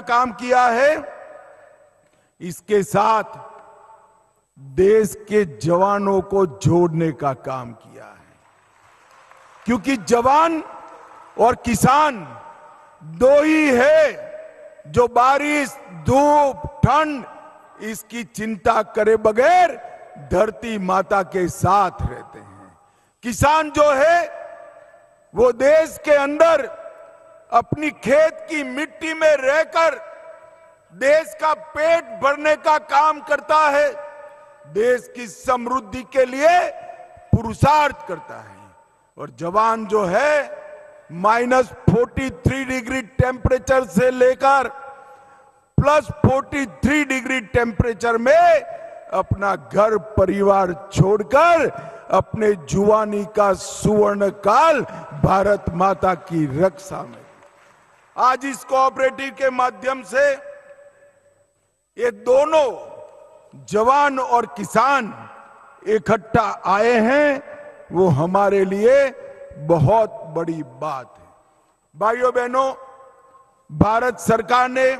काम किया है, इसके साथ देश के जवानों को जोड़ने का काम किया है। क्योंकि जवान और किसान दो ही है जो बारिश, धूप, ठंड इसकी चिंता करे बगैर धरती माता के साथ रहते हैं। किसान जो है वो देश के अंदर अपनी खेत की मिट्टी में रहकर देश का पेट भरने का काम करता है, देश की समृद्धि के लिए पुरुषार्थ करता है। और जवान जो है -43 डिग्री टेम्परेचर से लेकर +43 डिग्री टेम्परेचर में अपना घर परिवार छोड़कर अपने जुवानी का सुवर्ण काल भारत माता की रक्षा में, आज इस कोऑपरेटिव के माध्यम से ये दोनों जवान और किसान इकट्ठा आए हैं, वो हमारे लिए बहुत बड़ी बात है। भाइयों बहनों, भारत सरकार ने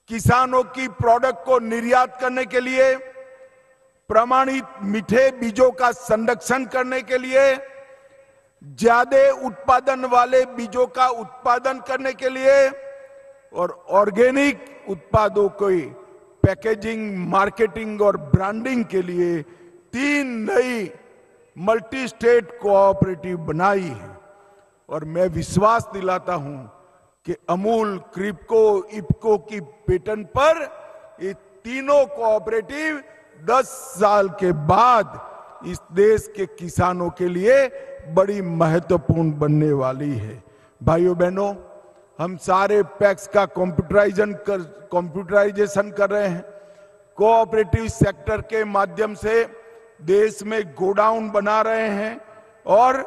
किसानों की प्रोडक्ट को निर्यात करने के लिए, प्रमाणित मीठे बीजों का संरक्षण करने के लिए, ज्यादा उत्पादन वाले बीजों का उत्पादन करने के लिए और ऑर्गेनिक उत्पादों की पैकेजिंग, मार्केटिंग और ब्रांडिंग के लिए 3 नई मल्टी स्टेट कोऑपरेटिव बनाई है। और मैं विश्वास दिलाता हूं कि अमूल, क्रिप्को, इफ्को की पेटेंट पर ये तीनों कोऑपरेटिव 10 साल के बाद इस देश के किसानों के लिए बड़ी महत्वपूर्ण बनने वाली है। भाइयों बहनों, हम सारे पैक्स का कंप्यूटराइजेशन कर रहे हैं। कोऑपरेटिव सेक्टर के माध्यम से देश में गोडाउन बना रहे हैं और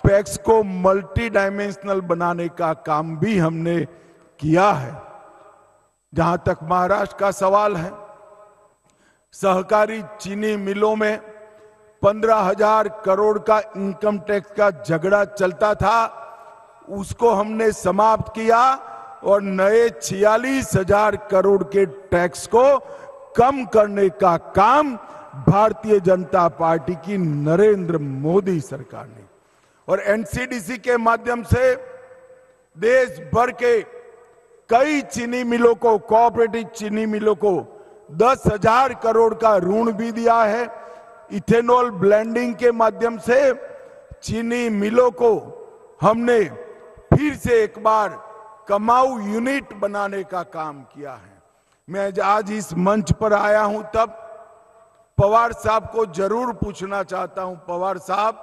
पैक्स को मल्टी डायमेंशनल बनाने का काम भी हमने किया है। जहां तक महाराष्ट्र का सवाल है, सहकारी चीनी मिलों में 15,000 करोड़ का इनकम टैक्स का झगड़ा चलता था, उसको हमने समाप्त किया और नए 46,000 करोड़ के टैक्स को कम करने का काम भारतीय जनता पार्टी की नरेंद्र मोदी सरकार ने, और एनसीडीसी के माध्यम से देश भर के कई चीनी मिलों को, कोऑपरेटिव चीनी मिलों को 10,000 करोड़ का ऋण भी दिया है। इथेनॉल ब्लेंडिंग के माध्यम से चीनी मिलों को हमने फिर से एक बार कमाऊ यूनिट बनाने का काम किया है। मैं आज इस मंच पर आया हूं तब पवार साहब को जरूर पूछना चाहता हूं, पवार साहब,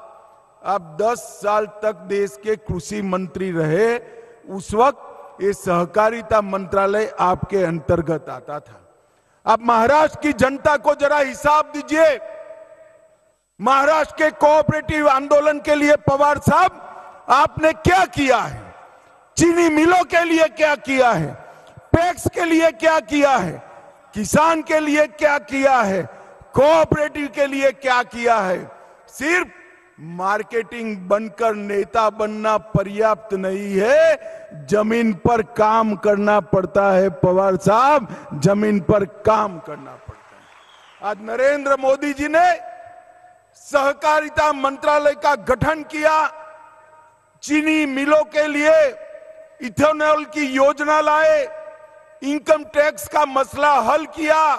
आप 10 साल तक देश के कृषि मंत्री रहे, उस वक्त ये सहकारिता मंत्रालय आपके अंतर्गत आता था। आप महाराष्ट्र की जनता को जरा हिसाब दीजिए, महाराष्ट्र के कोऑपरेटिव आंदोलन के लिए पवार साहब आपने क्या किया है, चीनी मिलों के लिए क्या किया है, पैक्स के लिए क्या किया है, किसान के लिए क्या किया है, कोऑपरेटिव के लिए क्या किया है। सिर्फ मार्केटिंग बनकर नेता बनना पर्याप्त नहीं है, जमीन पर काम करना पड़ता है पवार साहब, जमीन पर काम करना पड़ता है। आज नरेंद्र मोदी जी ने सहकारिता मंत्रालय का गठन किया, चीनी मिलों के लिए इथेनॉल की योजना लाए, इनकम टैक्स का मसला हल किया,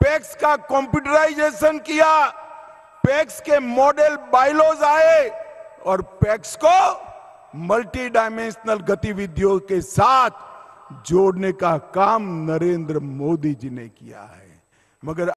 पैक्स का कंप्यूटराइजेशन किया, पैक्स के मॉडल बायलॉज आए और पैक्स को मल्टी डायमेंशनल गतिविधियों के साथ जोड़ने का काम नरेंद्र मोदी जी ने किया है। मगर